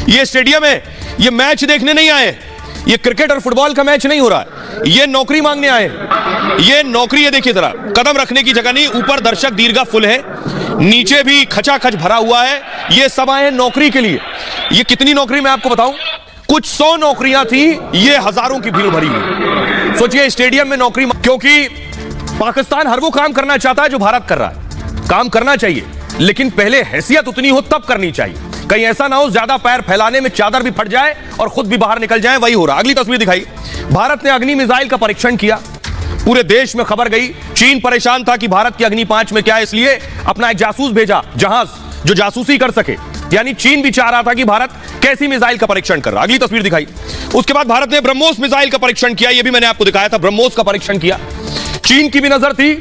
ये स्टेडियम है, ये मैच देखने नहीं आए, ये क्रिकेट और फुटबॉल का मैच नहीं हो रहा है, ये नौकरी मांगने आए। ये नौकरी है, देखिए जरा, कदम रखने की जगह नहीं, ऊपर दर्शक दीर्घा फुल है, नीचे भी खचाखच भरा हुआ है। ये सब आए हैं नौकरी के लिए। ये कितनी नौकरी मैं आपको बताऊं, कुछ 100 नौकरियां थी, ये हजारों की भीड़ भरी हुई। सोचिए स्टेडियम में नौकरी, क्योंकि पाकिस्तान हर वो काम करना चाहता है जो भारत कर रहा है। काम करना चाहिए, लेकिन पहले हैसियत उतनी हो तब करनी चाहिए। कहीं ऐसा ना हो ज्यादा पैर फैलाने में चादर भी फट जाए और खुद भी बाहर निकल जाए, वही हो रहा। अगली तस्वीर दिखाई, भारत ने अग्नि मिसाइल का परीक्षण किया, पूरे देश में खबर गई। चीन परेशान था कि भारत की अग्नि 5 में क्या है, इसलिए अपना एक जासूस भेजा, जहाज जो जासूसी कर सके। यानी चीन भी चाह रहा था कि भारत कैसी मिसाइल का परीक्षण कर रहा। अगली तस्वीर दिखाई, उसके बाद भारत ने ब्रह्मोस मिसाइल का परीक्षण किया, यह भी मैंने आपको दिखाया था, ब्रह्मोस का परीक्षण किया। चीन की भी नजर थी।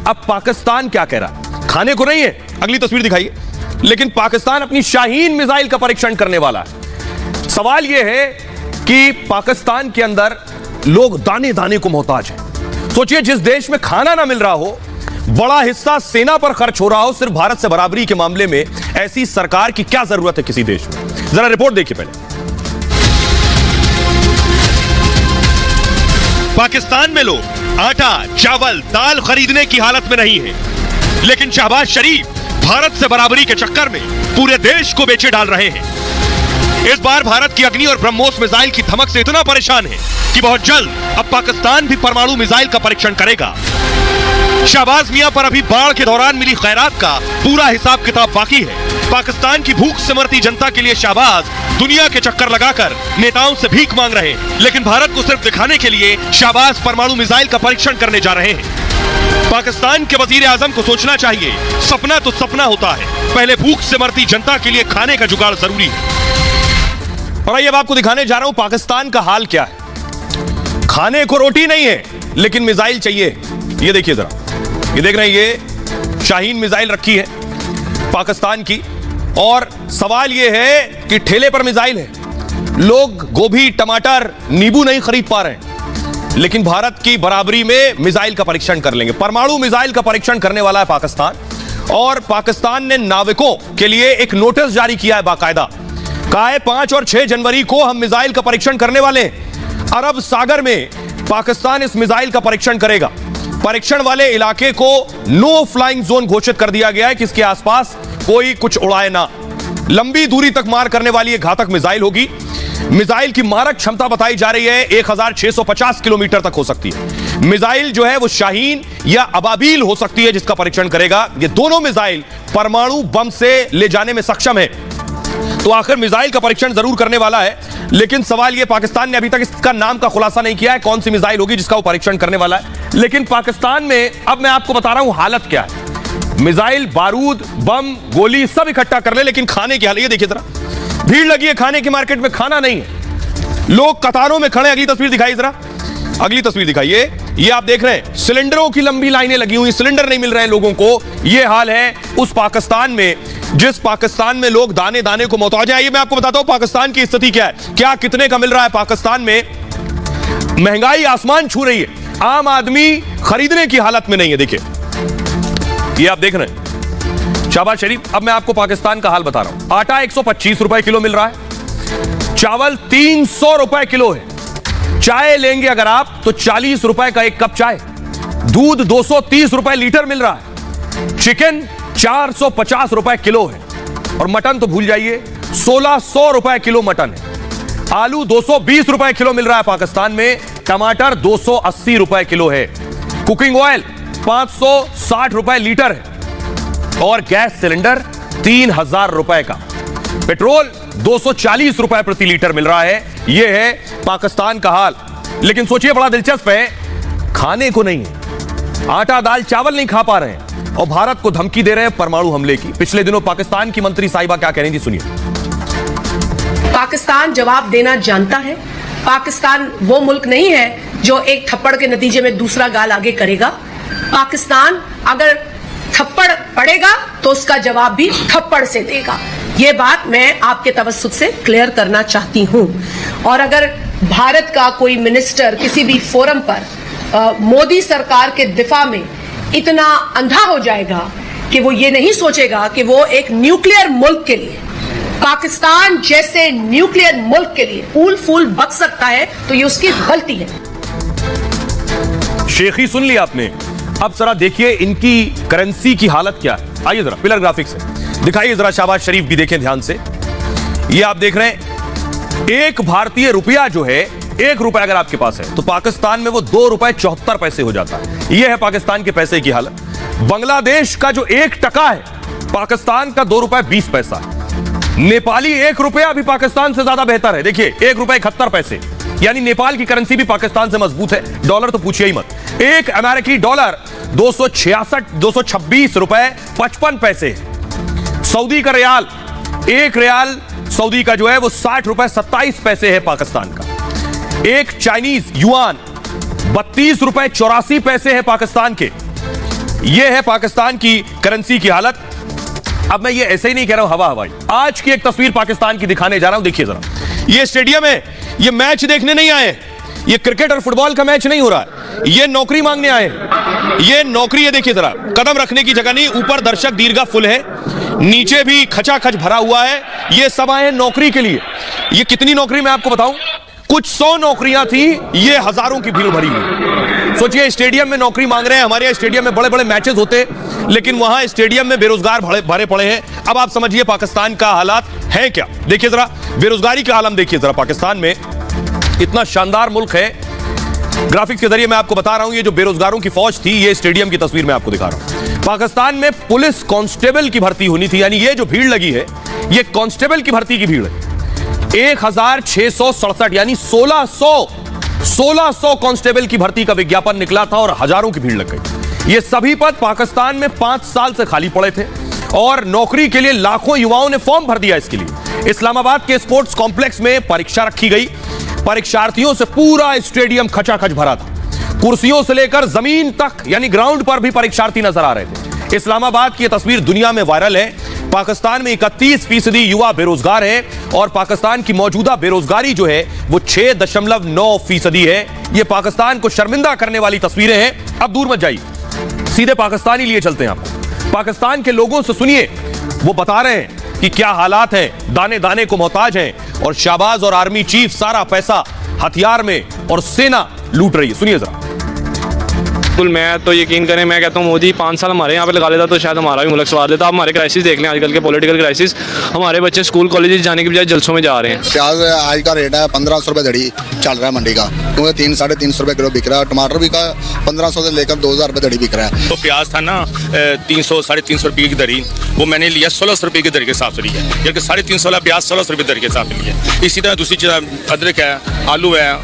अब पाकिस्तान क्या कह रहा, खाने को नहीं है, अगली तस्वीर दिखाइए, लेकिन पाकिस्तान अपनी शाहीन मिसाइल का परीक्षण करने वाला है। सवाल यह है कि पाकिस्तान के अंदर लोग दाने दाने को मोहताज हैं। सोचिए, जिस देश में खाना ना मिल रहा हो, बड़ा हिस्सा सेना पर खर्च हो रहा हो, सिर्फ भारत से बराबरी के मामले में ऐसी सरकार की क्या जरूरत है किसी देश में। जरा रिपोर्ट देखिए पहले। पाकिस्तान में लोग आटा, चावल, दाल खरीदने की हालत में नहीं है, लेकिन शहबाज शरीफ भारत से बराबरी के चक्कर में पूरे देश को बेचे डाल रहे हैं। इस बार भारत की अग्नि और ब्रह्मोस मिसाइल की धमक से इतना परेशान है कि बहुत जल्द अब पाकिस्तान भी परमाणु मिसाइल का परीक्षण करेगा। शहबाज मियां पर अभी बाढ़ के दौरान मिली खैरात का पूरा हिसाब किताब बाकी है। पाकिस्तान की भूख से मरती जनता के लिए शहबाज दुनिया के चक्कर लगाकर नेताओं से भीख मांग रहे हैं, लेकिन भारत को सिर्फ दिखाने के लिए शहबाज परमाणु मिसाइल का परीक्षण करने जा रहे हैं। पाकिस्तान के वजीर आजम को सोचना चाहिए, सपना तो सपना होता है, पहले भूख से मरती जनता के लिए खाने का जुगाड़ जरूरी है। और आइए अब आपको दिखाने जा रहा हूं पाकिस्तान का हाल क्या है। खाने को रोटी नहीं है, लेकिन मिसाइल चाहिए। ये देखिए जरा, ये देख रहे हैं, ये शाहीन मिसाइल रखी है पाकिस्तान की, और सवाल ये है कि ठेले पर मिसाइल है, लोग गोभी, टमाटर, नींबू नहीं खरीद पा रहे हैं, लेकिन भारत की बराबरी में मिसाइल का परीक्षण कर लेंगे। परमाणु मिसाइल का परीक्षण करने वाला है पाकिस्तान, और पाकिस्तान ने नाविकों के लिए एक नोटिस जारी किया है बाकायदा। कहा है 5 और 6 जनवरी को हम मिसाइल का परीक्षण करने वाले हैं। अरब सागर में पाकिस्तान इस मिसाइल का परीक्षण करेगा। परीक्षण वाले इलाके को नो फ्लाइंग जोन घोषित कर दिया गया है कि इसके आसपास कोई कुछ उड़ाए ना। लंबी दूरी तक मार करने वाली यह घातक मिसाइल होगी। मिसाइल की मारक क्षमता बताई जा रही है 1650 किलोमीटर तक हो सकती है। मिसाइल जो है वो शाहीन या अबाबील हो सकती है, जिसका परीक्षण करेगा। ये दोनों मिसाइल परमाणु बम से ले जाने में सक्षम है। तो आखिर मिसाइल का परीक्षण जरूर करने वाला है, लेकिन सवाल यह, पाकिस्तान ने अभी तक इसका नाम का खुलासा नहीं किया है, कौन सी मिसाइल होगी जिसका वो परीक्षण करने वाला है। लेकिन पाकिस्तान में अब मैं आपको बता रहा हूं हालत क्या है। मिसाइल, बारूद, बम, गोली सब इकट्ठा कर ले, लेकिन खाने की हालत ये देखिए जरा, भीड़ लगी है खाने की मार्केट में, खाना नहीं है, लोग कतारों में खड़े। अगली तस्वीर दिखाई जरा, अगली तस्वीर दिखाइए, ये आप देख रहे हैं सिलेंडरों की लंबी लाइनें लगी हुई, सिलेंडर नहीं मिल रहे हैं लोगों को। यह हाल है उस पाकिस्तान में जिस पाकिस्तान में लोग दाने दाने को मोहताज हैं। ये मैं आपको बताता हूं पाकिस्तान की स्थिति क्या है, क्या कितने का मिल रहा है पाकिस्तान में। महंगाई आसमान छू रही है, आम आदमी खरीदने की हालत में नहीं है। देखिए, ये आप देख रहे हैं शहबाज शरीफ। अब मैं आपको पाकिस्तान का हाल बता रहा हूं। आटा 125 रुपए किलो मिल रहा है, चावल 300 रुपए किलो है, चाय लेंगे अगर आप तो 40 रुपए का एक कप चाय, दूध 230 रुपए लीटर मिल रहा है, चिकन 450 रुपए किलो है, और मटन तो भूल जाइए 1600 रुपए किलो मटन है। आलू 220 रुपए किलो मिल रहा है पाकिस्तान में, टमाटर 280 रुपए किलो है, कुकिंग ऑयल 560 रुपए लीटर है, और गैस सिलेंडर 3000 रुपए का, पेट्रोल 240 रुपए प्रति लीटर मिल रहा है। यह है पाकिस्तान का हाल। लेकिन सोचिए, बड़ा दिलचस्प है, खाने को नहीं है, आटा, दाल, चावल नहीं खा पा रहे हैं, और भारत को धमकी दे रहे हैं परमाणु हमले की। पिछले दिनों पाकिस्तान की मंत्री साहिबा क्या कह रही थी, सुनिए। पाकिस्तान जवाब देना जानता है। पाकिस्तान वो मुल्क नहीं है जो एक थप्पड़ के नतीजे में दूसरा गाल आगे करेगा। पाकिस्तान अगर थप्पड़ पड़ेगा तो उसका जवाब भी थप्पड़ से देगा। ये बात मैं आपके तवज्जुह से क्लियर करना चाहती हूं। और अगर भारत का कोई मिनिस्टर किसी भी फोरम पर मोदी सरकार के दिफा में इतना अंधा हो जाएगा कि वो ये नहीं सोचेगा कि वो एक न्यूक्लियर मुल्क के लिए पाकिस्तान जैसे न्यूक्लियर मुल्क के लिए फूल फूल बक सकता है तो ये उसकी गलती है। शेखी सुन लिया आपने। अब जरा देखिए इनकी करेंसी की हालत क्या है। आइए जरा पिलर ग्राफिक्स से दिखाइए जरा, शहबाज शरीफ भी देखें ध्यान से। ये आप देख रहे हैं एक भारतीय रुपया जो है, एक रुपया अगर आपके पास है तो पाकिस्तान में वो 2 रुपए 74 पैसे हो जाता है। यह है पाकिस्तान के पैसे की हालत। बांग्लादेश का जो 1 टका है पाकिस्तान का 2 रुपए 20 पैसा है। नेपाली 1 रुपया भी पाकिस्तान से ज्यादा बेहतर है। देखिए 1 रुपए 71 पैसे, यानी नेपाल की करेंसी भी पाकिस्तान से मजबूत है। डॉलर तो पूछिए ही मत। एक अमेरिकी डॉलर 226 रुपए 55 पैसे। सऊदी का रियाल, एक रियाल सऊदी का जो है वो 60 रुपए 27 पैसे है पाकिस्तान का। एक चाइनीज युआन 32 रुपए 84 पैसे है पाकिस्तान के। यह है पाकिस्तान की करेंसी की हालत। अब मैं ये ऐसे ही नहीं कह रहा हूं हवा हवाई। आज की एक तस्वीर पाकिस्तान की दिखाने जा रहा हूं, देखिए जरा। ये स्टेडियम है, ये मैच देखने नहीं आए, ये क्रिकेट और फुटबॉल का मैच नहीं हो रहा है, ये नौकरी मांगने आए। ये नौकरी है, देखिए जरा, कदम रखने की जगह नहीं। ऊपर दर्शक दीर्घा फुल है, नीचे भी खचाखच भरा हुआ है। ये सब आए नौकरी के लिए। ये कितनी नौकरी मैं आपको बताऊं, कुछ 100 नौकरियां थी, ये हजारों की भीड़ भरी हुई। सोचिए स्टेडियम में नौकरी मांग रहे हैं। हमारे यहाँ स्टेडियम में बड़े बड़े मैचेस होते, लेकिन वहां स्टेडियम में बेरोजगार भरे पड़े हैं। अब आप समझिए पाकिस्तान का हालात है क्या। देखिए जरा बेरोजगारी का आलम देखिए जरा। पाकिस्तान में इतना शानदार मुल्क है, ग्राफिक्स के जरिए मैं आपको बता रहा हूं। ये जो बेरोजगारों की फौज थी, ये स्टेडियम की तस्वीर मैं आपको दिखा रहा हूं। पाकिस्तान में पुलिस कांस्टेबल की भर्ती होनी थी, यानी ये जो भीड़ लगी है ये कांस्टेबल की भर्ती की भीड़ है। 1667 यानी 1600 कांस्टेबल की भर्ती का विज्ञापन निकला था और हजारों की भीड़ लग गई। ये सभी पद पाकिस्तान में 5 साल से खाली पड़े थे और नौकरी के लिए लाखों युवाओं ने फॉर्म भर दिया इसके लिए। इस्लामाबाद के स्पोर्ट्स कॉम्प्लेक्स में परीक्षा रखी गई। परीक्षार्थियों से पूरा स्टेडियम खचाखच भरा था। कुर्सियों से लेकर जमीन तक यानी ग्राउंड पर भी परीक्षार्थी नजर आ रहे थे। इस्लामाबाद की यह तस्वीर दुनिया में वायरल है। पाकिस्तान में 31% युवा बेरोजगार है और पाकिस्तान की मौजूदा बेरोजगारी जो है वो 6.9% है। ये पाकिस्तान को शर्मिंदा करने वाली तस्वीरें हैं। अब दूर मत जाइए, सीधे पाकिस्तान ही लिए चलते हैं आपको। पाकिस्तान के लोगों से सुनिए, वो बता रहे हैं कि क्या हालात हैं, दाने दाने को मोहताज हैं और शाहबाज और आर्मी चीफ सारा पैसा हथियार में और सेना लूट रही है। सुनिए जरा। बिल्कुल, मैं तो यकीन करें, मैं कहता हूँ मोदी 5 साल हमारे यहाँ पे लगा लेता तो शायद हमारा भी मुल्क सवार लेता। आप हमारे क्राइसिस देख लें, आजकल के पॉलिटिकल क्राइसिस। हमारे बच्चे स्कूल कॉलेज जाने की बजाय जलसों में जा रहे हैं। प्याज आज का रेट है 1500 रुपये धड़ी चल रहा है मंडी का, क्योंकि 300-350 रुपये किलो बिक रहा है। टमाटर भी का 1500 से लेकर 2000 रुपये धड़ी बिक रहा है। तो प्याज था ना 300-350 रुपये की दरी, वो मैंने लिया 1600 रुपये की दर के हिसाब से लिया, जबकि 350 वाला प्याज 1600 रुपये दर के हिसाब से लिया। इसी तरह दूसरी चीज़ अदरक है, आलू है,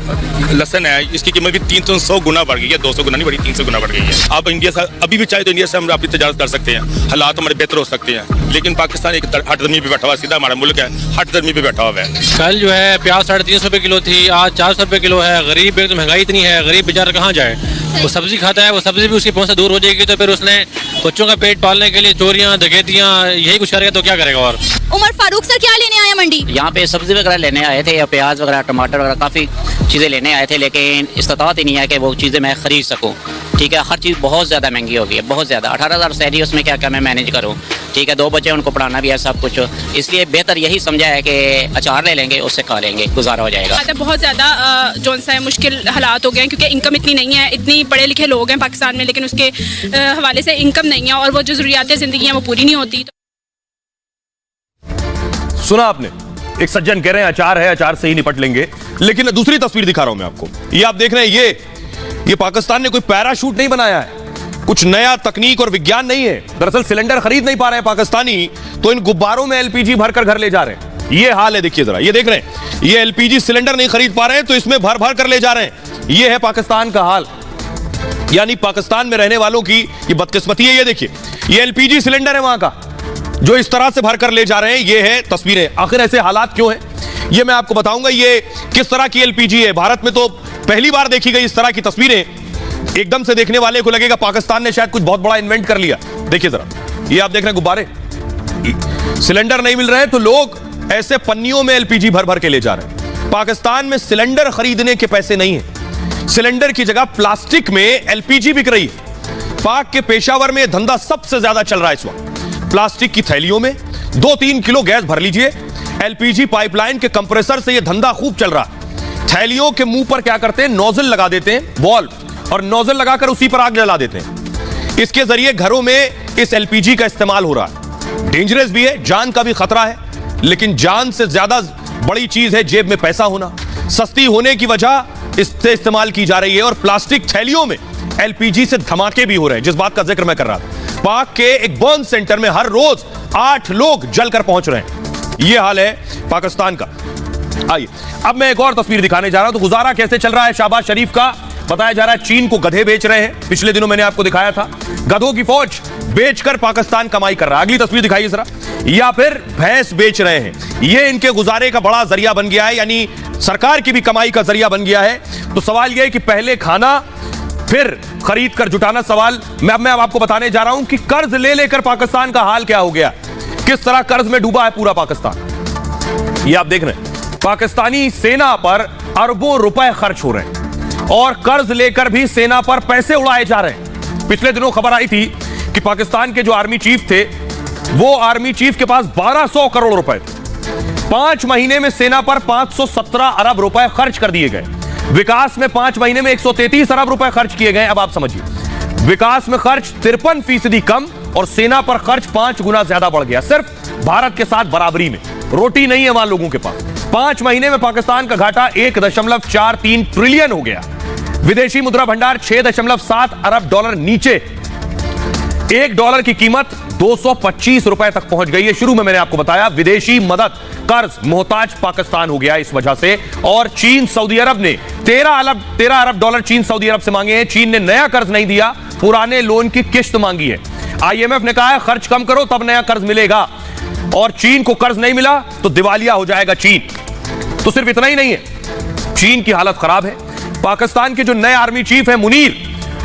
लहसन है, इसकी कीमत भी 300 गुना बढ़ गई है। 200 गुना नहीं बढ़ी, 300 गुना बढ़ गई है। आप इंडिया से अभी भी चाहे तो इंडिया से हम अपनी तजारत कर सकते हैं, हालात हमारे बेहतर हो सकते हैं। लेकिन पाकिस्तान एक हट दर्मी पे बैठा हुआ, सीधा हमारा मुल्क है, हट दर्मी पे बैठा हुआ है। कल जो है प्याज 350 रुपये किलो थी, आज 400 रुपये किलो है। गरीब एक तो महंगाई इतनी है, गरीब बेचारा कहाँ जाए। वो सब्जी खाता है, वो सब्जी भी उसकी पहुँच से दूर हो जाएगी, तो फिर उसने बच्चों का पेट पालने के लिए चोरियाँ डकैतियाँ यही कुछ करेगा तो क्या करेगा। और उमर फारूक सर क्या लेने आए मंडी? यहाँ पे सब्जी वगैरह लेने आए थे, या प्याज वगैरह, टमाटर वगैरह, काफ़ी चीज़ें लेने आए थे, लेकिन इस्तात ही नहीं है कि वो चीज़ें मैं खरीद सकूँ। ठीक है, हर चीज़ बहुत ज़्यादा महंगी हो गई है, बहुत ज़्यादा। 18,000 सैलरी, उसमें क्या क्या मैं मैनेज करूँ। ठीक है, 2 बच्चे उनको पढ़ाना भी है, सब कुछ। इसलिए बेहतर यही समझा है कि अचार ले लेंगे, उससे खा लेंगे, गुजारा हो जाएगा। बहुत ज़्यादा जो सा है मुश्किल हालात हो गए हैं, क्योंकि इनकम इतनी नहीं है। इतनी पढ़े लिखे लोग हैं पाकिस्तान में, लेकिन उसके हवाले से इनकम नहीं है और वो जो ज़रूरियात ज़िंदगी हैं वो पूरी नहीं होती। सुना आपने, एक सज्जन कह रहे हैं अचार है, अचार से ही निपट लेंगे। लेकिन दूसरी तस्वीर दिखा रहा हूं मैं आपको। ये आप देख रहे हैं, ये पाकिस्तान ने कोई पैराशूट नहीं बनाया है, कुछ नया तकनीक और विज्ञान नहीं है। दरअसल सिलेंडर खरीद नहीं पा रहे हैं पाकिस्तानी, तो इन गुब्बारों में एलपीजी भरकर घर ले जा रहे हैं। ये हाल है, देखिए जरा। ये देख रहे हैं, ये एलपीजी सिलेंडर नहीं खरीद पा रहे हैं तो इसमें भर भर कर ले जा रहे हैं। ये है पाकिस्तान का हाल, यानी पाकिस्तान में रहने वालों की ये बदकिस्मती है। ये देखिए, ये एलपीजी सिलेंडर है वहां का, जो इस तरह से भर कर ले जा रहे हैं। ये है तस्वीरें। आखिर ऐसे हालात क्यों हैं, ये मैं आपको बताऊंगा। ये किस तरह की एलपीजी है, भारत में तो पहली बार देखी गई इस तरह की तस्वीरें। एकदम से देखने वाले को लगेगा पाकिस्तान ने शायद कुछ बहुत बड़ा इन्वेंट कर लिया। देखिए जरा, ये आप देख रहे हैं गुब्बारे, सिलेंडर नहीं मिल रहे हैं तो लोग ऐसे पन्नियों में एलपीजी भर भर के ले जा रहे हैं। पाकिस्तान में सिलेंडर खरीदने के पैसे नहीं है, सिलेंडर की जगह प्लास्टिक में एलपीजी बिक रही है। पाक के पेशावर में धंधा सबसे ज्यादा चल रहा है इस वक्त। प्लास्टिक की थैलियों में 2-3 किलो गैस भर लीजिए, एलपीजी पाइपलाइन के कंप्रेसर से यह धंधा खूब चल रहा है। थैलियों के मुंह पर क्या करते हैं, नोजल लगा देते हैं, वॉल्व, और नोजल लगाकर उसी पर आग जला देते हैं। इसके जरिए घरों में इस एलपीजी का इस्तेमाल हो रहा है। डेंजरस भी है, जान का भी खतरा है, लेकिन जान से ज्यादा बड़ी चीज है जेब में पैसा होना। सस्ती होने की वजह इससे इस्तेमाल की जा रही है, और प्लास्टिक थैलियों में एलपीजी से धमाके भी हो रहे हैं, जिस बात का जिक्र मैं कर रहा था। पाक के एक बर्न सेंटर में हर रोज 8 लोग जलकर पहुंच रहे हैं। यह हाल है पाकिस्तान का। आइए अब मैं एक और तस्वीर दिखाने जा रहा हूं। तो गुजारा कैसे चल रहा है शहबाज शरीफ का, बताया जा रहा है चीन को गधे बेच रहे हैं। पिछले दिनों मैंने आपको दिखाया था, गधों की फौज बेचकर पाकिस्तान कमाई कर रहा है। अगली तस्वीर दिखाइए जरा। या फिर भैंस बेच रहे हैं, यह इनके गुजारे का बड़ा जरिया बन गया है, यानी सरकार की भी कमाई का जरिया बन गया है। तो सवाल यह है कि पहले खाना फिर खरीद कर जुटाना। सवाल मैं अब आपको बताने जा रहा हूं कि कर्ज ले लेकर पाकिस्तान का हाल क्या हो गया, किस तरह कर्ज में डूबा है पूरा पाकिस्तान। ये आप देख रहे हैं, पाकिस्तानी सेना पर अरबों रुपए खर्च हो रहे हैं, और कर्ज लेकर भी सेना पर पैसे उड़ाए जा रहे हैं। पिछले दिनों खबर आई थी कि पाकिस्तान के जो आर्मी चीफ थे, वो आर्मी चीफ के पास 1200 करोड़ रुपए थे। 5 महीने में सेना पर 517 अरब रुपए खर्च कर दिए गए। विकास में 5 महीने में 133 अरब रुपए खर्च किए गए। अब आप समझिए, विकास में खर्च 53% कम, और सेना पर खर्च 5 गुना ज्यादा बढ़ गया, सिर्फ भारत के साथ बराबरी में। रोटी नहीं है वहां लोगों के पास। 5 महीने में पाकिस्तान का घाटा 1.43 ट्रिलियन हो गया। विदेशी मुद्रा भंडार 6.7 अरब डॉलर नीचे, $1 की कीमत 225 रुपए तक पहुंच गई है। शुरू में मैंने आपको बताया, विदेशी मदद कर्ज मोहताज पाकिस्तान हो गया इस वजह से। और चीन सऊदी अरब ने 13 अरब डॉलर चीन सऊदी अरब से मांगे हैं। चीन ने नया कर्ज नहीं दिया, पुराने लोन की किश्त मांगी है। आईएमएफ ने कहा है खर्च कम करो तब नया कर्ज मिलेगा, और चीन को कर्ज नहीं मिला तो दिवालिया हो जाएगा चीन। तो सिर्फ इतना ही नहीं है, चीन की हालत खराब है। पाकिस्तान के जो नए आर्मी चीफ है मुनीर,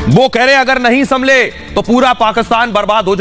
वो कह रहे हैं अगर नहीं संभले तो पूरा पाकिस्तान बर्बाद हो जाए।